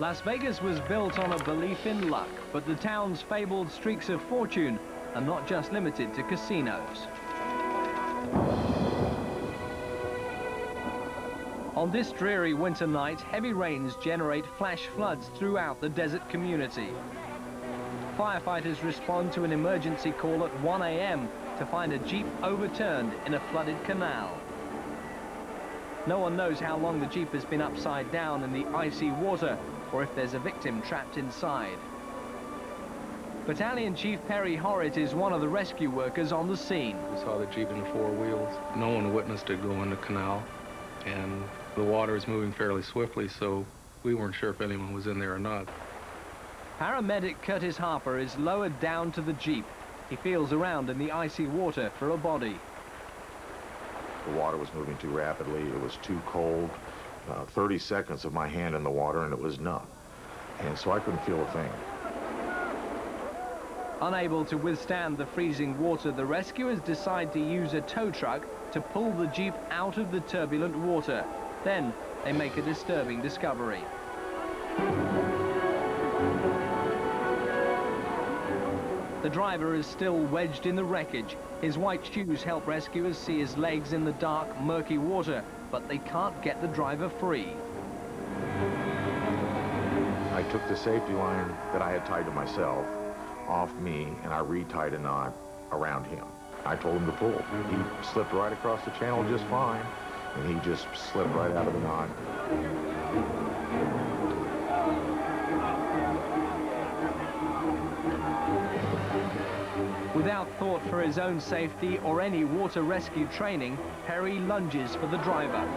Las Vegas was built on a belief in luck, but the town's fabled streaks of fortune are not just limited to casinos. On this dreary winter night, heavy rains generate flash floods throughout the desert community. Firefighters respond to an emergency call at 1 a.m. to find a Jeep overturned in a flooded canal. No one knows how long the Jeep has been upside down in the icy water, or if there's a victim trapped inside. Battalion Chief Perry Horrett is one of the rescue workers on the scene. We saw the Jeep in 4 wheels. No one witnessed it go in the canal, and the water is moving fairly swiftly, so we weren't sure if anyone was in there or not. Paramedic Curtis Harper is lowered down to the Jeep. He feels around in the icy water for a body. The water was moving too rapidly. It was too cold. 30 seconds of my hand in the water and it was numb. And so I couldn't feel a thing. Unable to withstand the freezing water, the rescuers decide to use a tow truck to pull the Jeep out of the turbulent water. Then they make a disturbing discovery. The driver is still wedged in the wreckage. His white shoes help rescuers see his legs in the dark, murky water, but they can't get the driver free. I took the safety line that I had tied to myself off me, and I retied a knot around him. I told him to pull. He slipped right across the channel just fine, and he just slipped right out of the knot. Without thought for his own safety or any water rescue training, Perry lunges for the driver.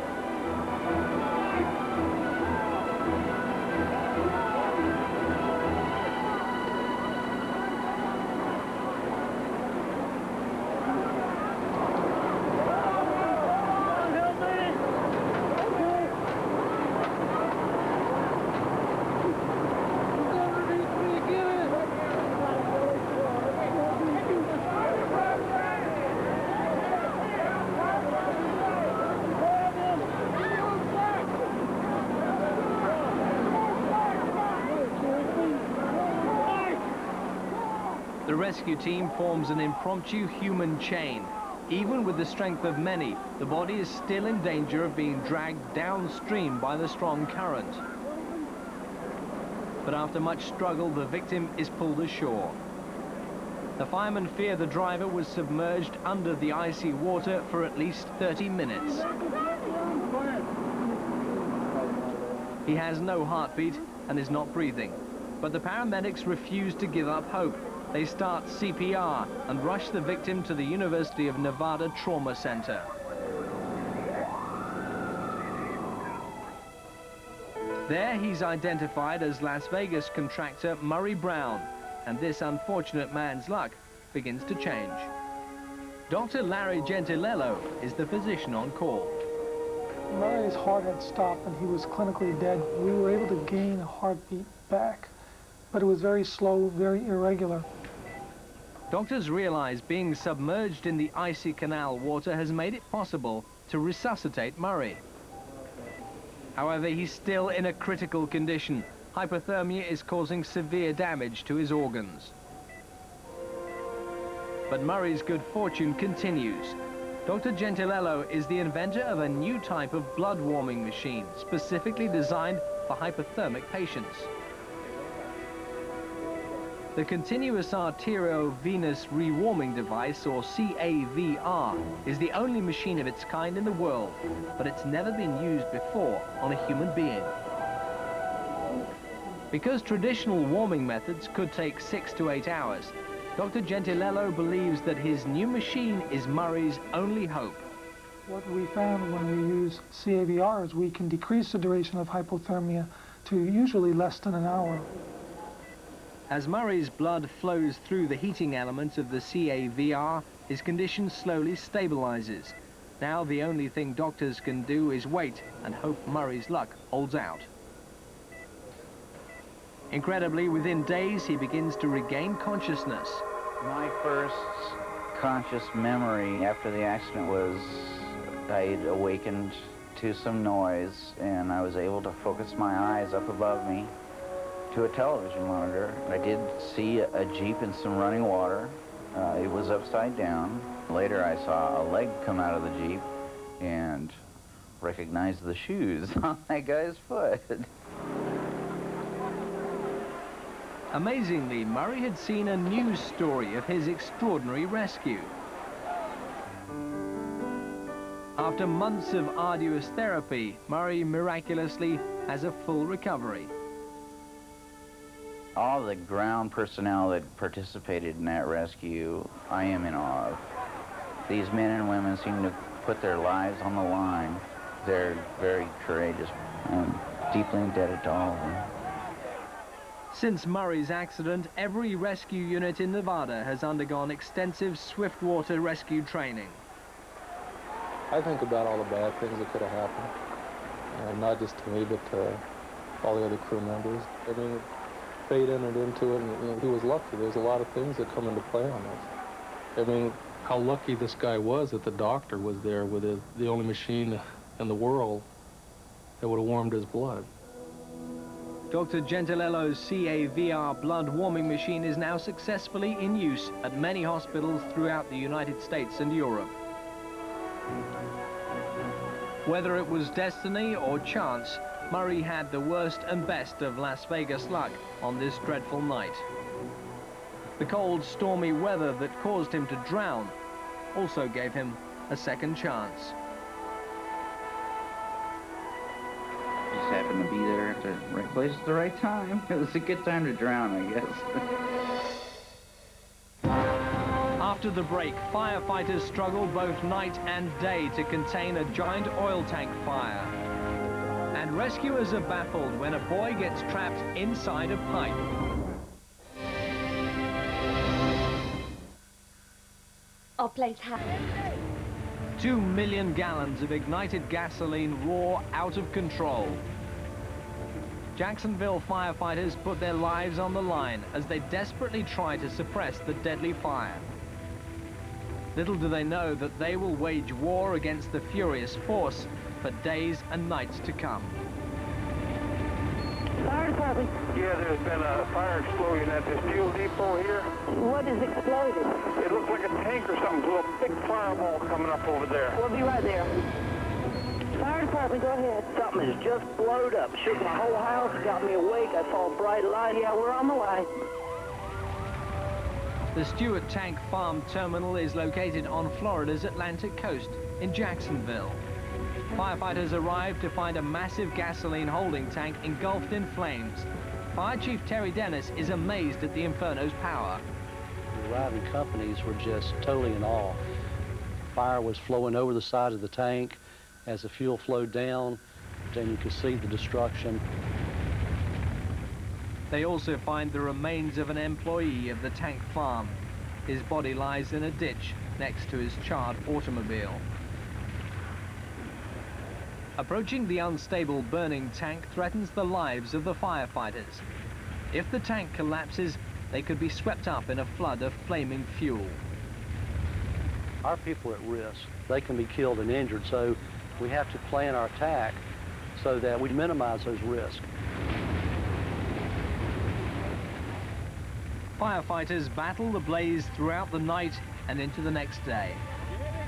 The rescue team forms an impromptu human chain. Even with the strength of many, the body is still in danger of being dragged downstream by the strong current. But after much struggle, the victim is pulled ashore. The firemen fear the driver was submerged under the icy water for at least 30 minutes. He has no heartbeat and is not breathing. But the paramedics refuse to give up hope. They start CPR and rush the victim to the University of Nevada Trauma Center. There he's identified as Las Vegas contractor Murray Brown, and this unfortunate man's luck begins to change. Dr. Larry Gentilello is the physician on call. Murray's heart had stopped and he was clinically dead. We were able to gain a heartbeat back, but it was very slow, very irregular. Doctors realize being submerged in the icy canal water has made it possible to resuscitate Murray. However, he's still in a critical condition. Hypothermia is causing severe damage to his organs. But Murray's good fortune continues. Dr. Gentilello is the inventor of a new type of blood warming machine specifically designed for hypothermic patients. The Continuous Arteriovenous Rewarming Device, or CAVR, is the only machine of its kind in the world, but it's never been used before on a human being. Because traditional warming methods could take 6 to 8 hours, Dr. Gentilello believes that his new machine is Murray's only hope. What we found when we use CAVR is we can decrease the duration of hypothermia to usually less than an hour. As Murray's blood flows through the heating element of the CAVR, his condition slowly stabilizes. Now the only thing doctors can do is wait and hope Murray's luck holds out. Incredibly, within days, he begins to regain consciousness. My first conscious memory after the accident was I'd awakened to some noise, and I was able to focus my eyes up above me. to a television monitor. I did see a Jeep in some running water. It was upside down. Later I saw a leg come out of the Jeep and recognized the shoes on that guy's foot. Amazingly, Murray had seen a news story of his extraordinary rescue. After months of arduous therapy, Murray miraculously has a full recovery. All the ground personnel that participated in that rescue, I am in awe of. These men and women seem to put their lives on the line. They're very courageous. I'm deeply indebted to all of them. Since Murray's accident, every rescue unit in Nevada has undergone extensive swiftwater rescue training. I think about all the bad things that could have happened, not just to me, but to all the other crew members. I mean, fate entered into it, and he was lucky. There's a lot of things that come into play on this. I mean, how lucky this guy was that the doctor was there with the only machine in the world that would have warmed his blood. Dr. Gentilello's CAVR blood warming machine is now successfully in use at many hospitals throughout the United States and Europe. Whether it was destiny or chance, Murray had the worst and best of Las Vegas luck on this dreadful night. The cold, stormy weather that caused him to drown also gave him a second chance. Just happened to be there at the right place at the right time. It was a good time to drown, I guess. After the break, firefighters struggle both night and day to contain a giant oil tank fire. And rescuers are baffled when a boy gets trapped inside a pipe. Our place has 2 million gallons of ignited gasoline roar out of control. Jacksonville firefighters put their lives on the line as they desperately try to suppress the deadly fire. Little do they know that they will wage war against the furious force for days and nights to come. fire department. Yeah, there's been a fire explosion at this fuel depot here. What is exploded? It looks like a tank or something. A big fireball coming up over there. We'll be right there. Fire department, go ahead. Something has just blowed up. Shook my whole house, got me awake. I saw a bright light. Yeah, we're on the way. The Stewart Tank Farm Terminal is located on Florida's Atlantic coast in Jacksonville. Firefighters arrived to find a massive gasoline holding tank engulfed in flames. Fire Chief Terry Dennis is amazed at the Inferno's power. The arriving companies were just totally in awe. Fire was flowing over the side of the tank. As the fuel flowed down, then you could see the destruction. They also find the remains of an employee of the tank farm. His body lies in a ditch next to his charred automobile. Approaching the unstable burning tank threatens the lives of the firefighters. If the tank collapses, they could be swept up in a flood of flaming fuel. Our people are at risk. They can be killed and injured, so we have to plan our attack so that we minimize those risks. Firefighters battle the blaze throughout the night and into the next day.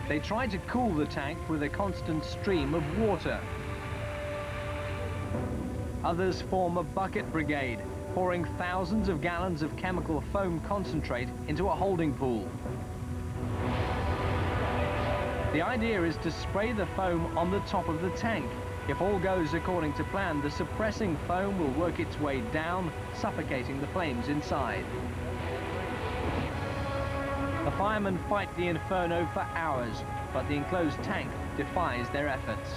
They try to cool the tank with a constant stream of water. Others form a bucket brigade, pouring thousands of gallons of chemical foam concentrate into a holding pool. The idea is to spray the foam on the top of the tank. If all goes according to plan, the suppressing foam will work its way down, suffocating the flames inside. The firemen fight the inferno for hours, but the enclosed tank defies their efforts.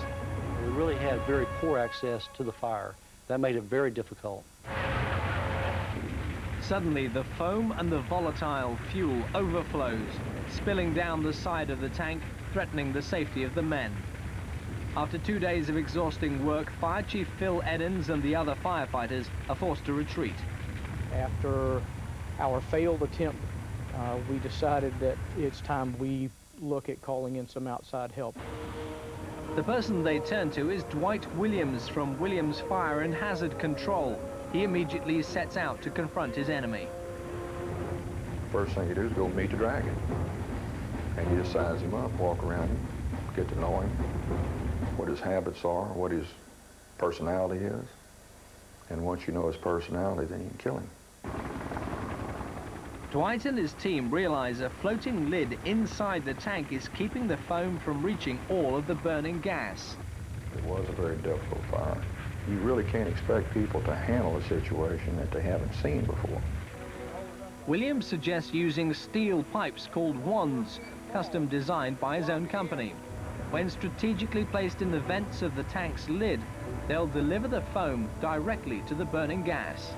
We really had very poor access to the fire. That made it very difficult. Suddenly, the foam and the volatile fuel overflows, spilling down the side of the tank, threatening the safety of the men. After 2 days of exhausting work, Fire Chief Phil Eddins and the other firefighters are forced to retreat. After our failed attempt, we decided that it's time we look at calling in some outside help. The person they turn to is Dwight Williams from Williams Fire and Hazard Control. he immediately sets out to confront his enemy. First thing you do is go meet the dragon. And you just size him up, walk around him, get to know him, what his habits are, what his personality is. And once you know his personality, then you can kill him. Dwight and his team realize a floating lid inside the tank is keeping the foam from reaching all of the burning gas. It was a very difficult fire. You really can't expect people to handle a situation that they haven't seen before. Williams suggests using steel pipes called wands, custom designed by his own company. When strategically placed in the vents of the tank's lid, they'll deliver the foam directly to the burning gas.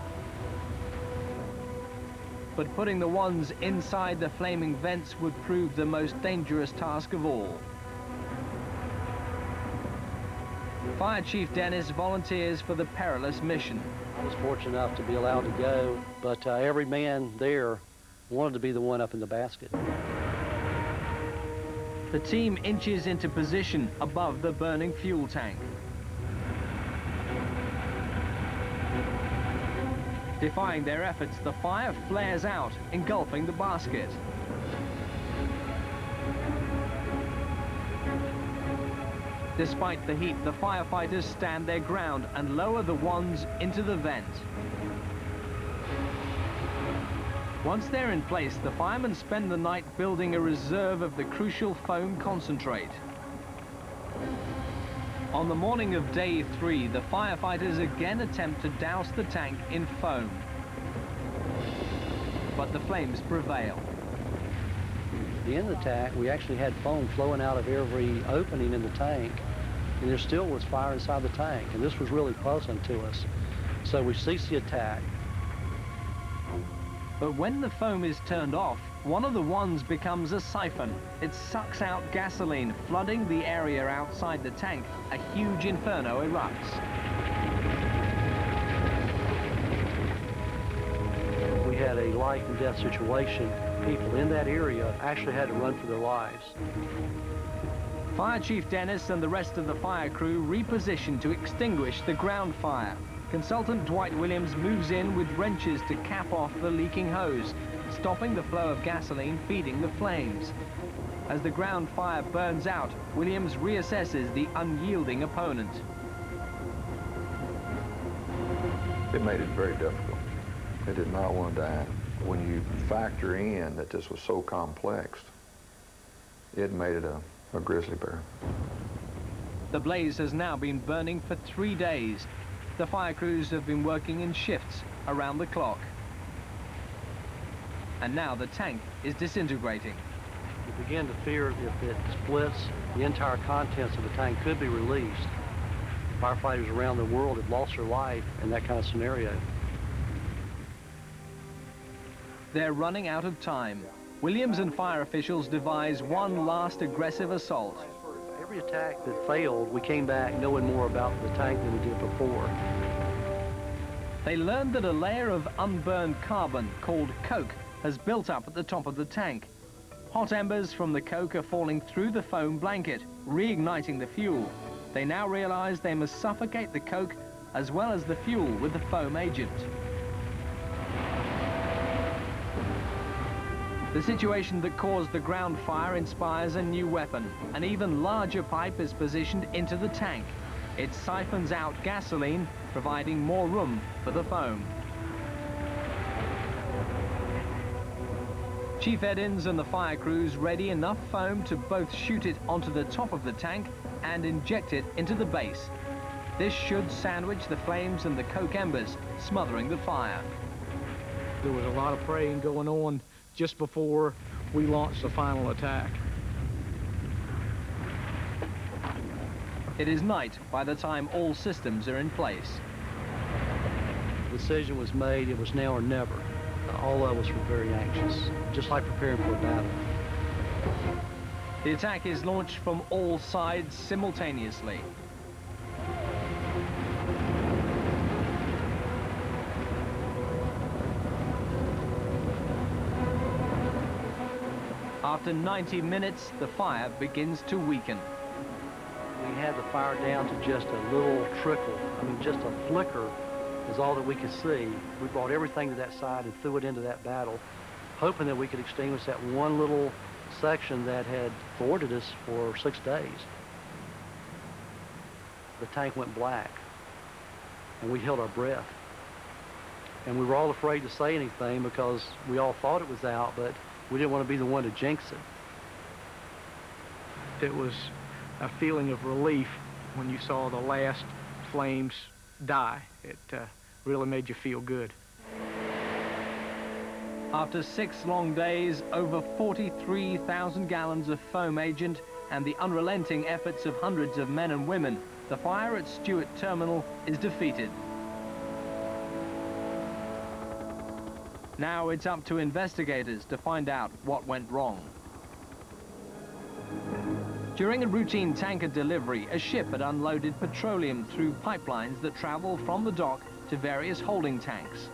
But putting the wands inside the flaming vents would prove the most dangerous task of all. Fire Chief Dennis volunteers for the perilous mission. I was fortunate enough to be allowed to go, but every man there wanted to be the one up in the basket. The team inches into position above the burning fuel tank. Defying their efforts, the fire flares out, engulfing the basket. Despite the heat, the firefighters stand their ground and lower the wands into the vent. Once they're in place, the firemen spend the night building a reserve of the crucial foam concentrate. On the morning of day 3, the firefighters again attempt to douse the tank in foam. But the flames prevail. At the end of the tank, we actually had foam flowing out of every opening in the tank, and there still was fire inside the tank, and this was really puzzling to us. So we ceased the attack. But when the foam is turned off, one of the wands becomes a siphon. It sucks out gasoline, flooding the area outside the tank. A huge inferno erupts. We had a life and death situation. People in that area actually had to run for their lives. Fire Chief Dennis and the rest of the fire crew reposition to extinguish the ground fire. Consultant Dwight Williams moves in with wrenches to cap off the leaking hose, stopping the flow of gasoline feeding the flames. As the ground fire burns out, Williams reassesses the unyielding opponent. It made it very difficult. They did not want to die. When you factor in that this was so complex, it made it a grizzly bear. The blaze has now been burning for 3 days. The fire crews have been working in shifts around the clock. And now the tank is disintegrating. We began to fear if it splits, the entire contents of the tank could be released. Firefighters around the world have lost their life in that kind of scenario. They're running out of time. Williams and fire officials devise one last aggressive assault. Every attack that failed, we came back knowing more about the tank than we did before. They learned that a layer of unburned carbon called coke has built up at the top of the tank. Hot embers from the coke are falling through the foam blanket, reigniting the fuel. They now realize they must suffocate the coke as well as the fuel with the foam agent. The situation that caused the ground fire inspires a new weapon. An even larger pipe is positioned into the tank. It siphons out gasoline, providing more room for the foam. Chief Edins and the fire crews ready enough foam to both shoot it onto the top of the tank and inject it into the base. This should sandwich the flames and the coke embers, smothering the fire. There was a lot of praying going on just before we launched the final attack. It is night by the time all systems are in place. The decision was made, it was now or never. All of us were very anxious, just like preparing for a battle. The attack is launched from all sides simultaneously. After 90 minutes, the fire begins to weaken. We had the fire down to just a little trickle, just a flicker is all that we could see. We brought everything to that side and threw it into that battle, hoping that we could extinguish that one little section that had thwarted us for 6 days. The tank went black, and we held our breath. And we were all afraid to say anything because we all thought it was out, but we didn't want to be the one to jinx it. It was a feeling of relief when you saw the last flames die. It really made you feel good. After 6 long days, over 43,000 gallons of foam agent, and the unrelenting efforts of hundreds of men and women, the fire at Stewart Terminal is defeated. Now it's up to investigators to find out what went wrong. During a routine tanker delivery, a ship had unloaded petroleum through pipelines that travel from the dock to various holding tanks.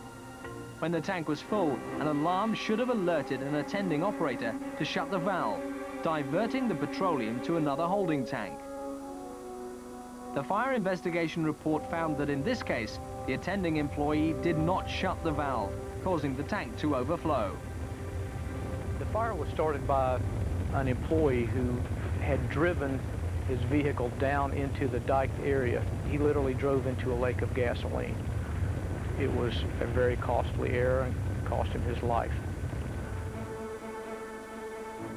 When the tank was full, an alarm should have alerted an attending operator to shut the valve, diverting the petroleum to another holding tank. The fire investigation report found that in this case, the attending employee did not shut the valve, causing the tank to overflow. The fire was started by an employee who had driven his vehicle down into the diked area. He literally drove into a lake of gasoline. It was a very costly error and cost him his life.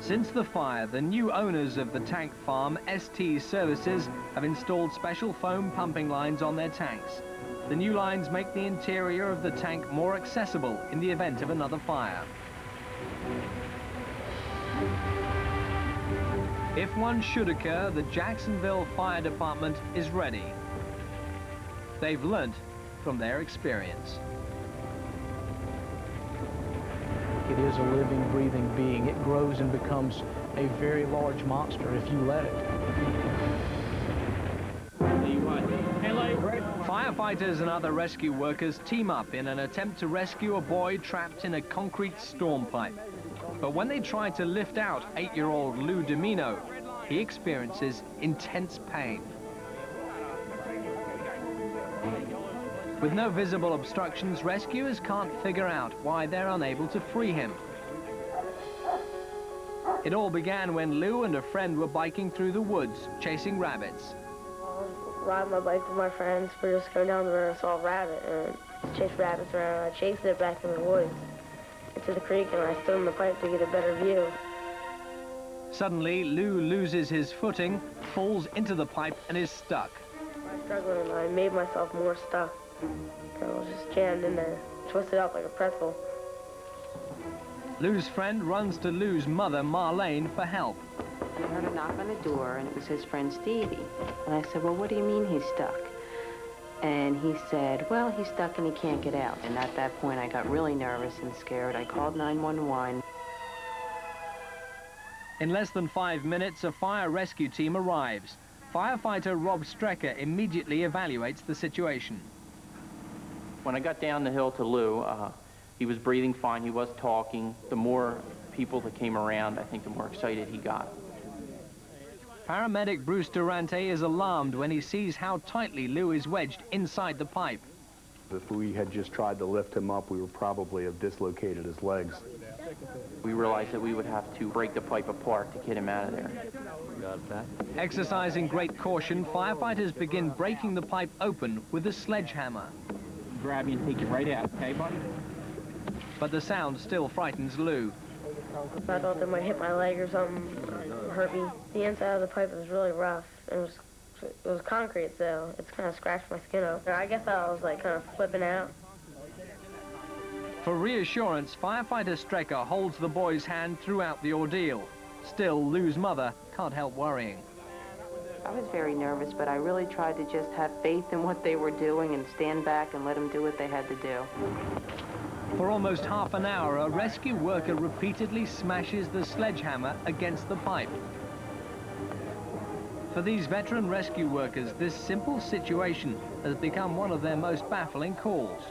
Since the fire, the new owners of the tank farm, ST Services, have installed special foam pumping lines on their tanks. The new lines make the interior of the tank more accessible in the event of another fire. If one should occur, the Jacksonville Fire Department is ready. They've learnt from their experience. It is a living, breathing being. It grows and becomes a very large monster if you let it. Firefighters and other rescue workers team up in an attempt to rescue a boy trapped in a concrete storm pipe. But when they try to lift out 8-year-old Lou Domino, he experiences intense pain. With no visible obstructions, rescuers can't figure out why they're unable to free him. It all began when Lou and a friend were biking through the woods, chasing rabbits. I was riding my bike with my friends. We were just going down the road and saw a rabbit and chased rabbits around. I chased it back in the woods into the creek, and I stood in the pipe to get a better view. Suddenly, Lou loses his footing, falls into the pipe, and is stuck. I was struggling, and I made myself more stuck. I was just jammed in there, twisted up like a pretzel. Lou's friend runs to Lou's mother, Marlene, for help. I heard a knock on the door, and it was his friend Stevie. And I said, well, what do you mean he's stuck? And he said, well, he's stuck and he can't get out. And at that point, I got really nervous and scared. I called 911. In less than 5 minutes, a fire rescue team arrives. Firefighter Rob Strecker immediately evaluates the situation. When I got down the hill to Lou, he was breathing fine, he was talking. The more people that came around, I think the more excited he got. Paramedic Bruce Durante is alarmed when he sees how tightly Lou is wedged inside the pipe. If we had just tried to lift him up, we would probably have dislocated his legs. We realized that we would have to break the pipe apart to get him out of there. Got that. Exercising great caution, firefighters begin breaking the pipe open with a sledgehammer. Grab you and take you right out, okay, buddy? But the sound still frightens Lou. I thought they might hit my leg or something, hurt me. The inside of the pipe was really rough. It was concrete, so it's kind of scratched my skin up. I guess I was like kind of flipping out. For reassurance, firefighter Strecker holds the boy's hand throughout the ordeal. Still, Lou's mother can't help worrying. I was very nervous, but I really tried to just have faith in what they were doing and stand back and let them do what they had to do. For almost half an hour, a rescue worker repeatedly smashes the sledgehammer against the pipe. For these veteran rescue workers, this simple situation has become one of their most baffling calls.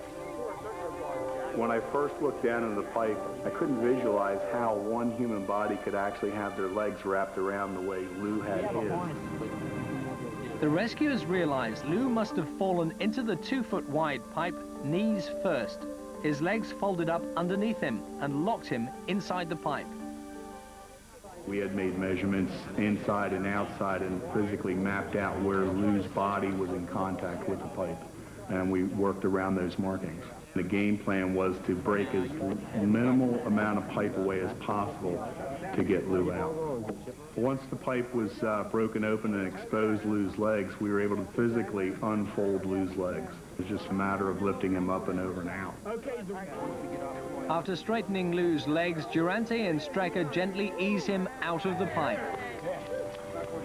When I first looked down in the pipe, I couldn't visualize how one human body could actually have their legs wrapped around the way Lou had his. The rescuers realized Lou must have fallen into the 2-foot-wide pipe, knees first. His legs folded up underneath him and locked him inside the pipe. We had made measurements inside and outside and physically mapped out where Lou's body was in contact with the pipe. And we worked around those markings. The game plan was to break as minimal amount of pipe away as possible to get Lou out. Once the pipe was broken open and exposed Lou's legs, we were able to physically unfold Lou's legs. It's just a matter of lifting him up and over and out. After straightening Lou's legs, Durante and Strecker gently ease him out of the pipe.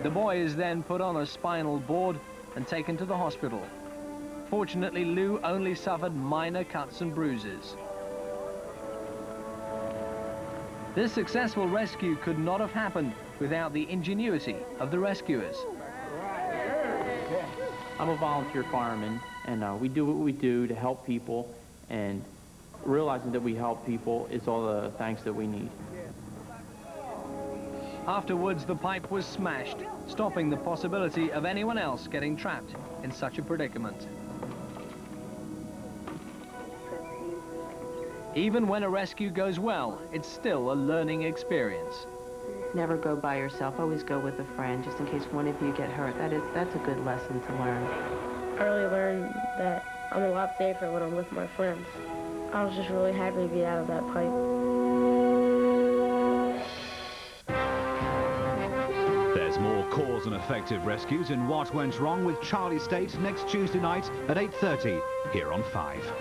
The boy is then put on a spinal board and taken to the hospital. Fortunately, Lou only suffered minor cuts and bruises. This successful rescue could not have happened without the ingenuity of the rescuers. I'm a volunteer fireman, and we do what we do to help people, and realizing that we help people is all the thanks that we need. Afterwards, the pipe was smashed, stopping the possibility of anyone else getting trapped in such a predicament. Even when a rescue goes well, it's still a learning experience. Never go by yourself. Always go with a friend, just in case one of you get hurt. That's a good lesson to learn. I really learned that I'm a lot safer when I'm with my friends. I was just really happy to be out of that pipe. There's more cause and effective rescues in What Went Wrong with Charlie State next Tuesday night at 8:30 here on 5.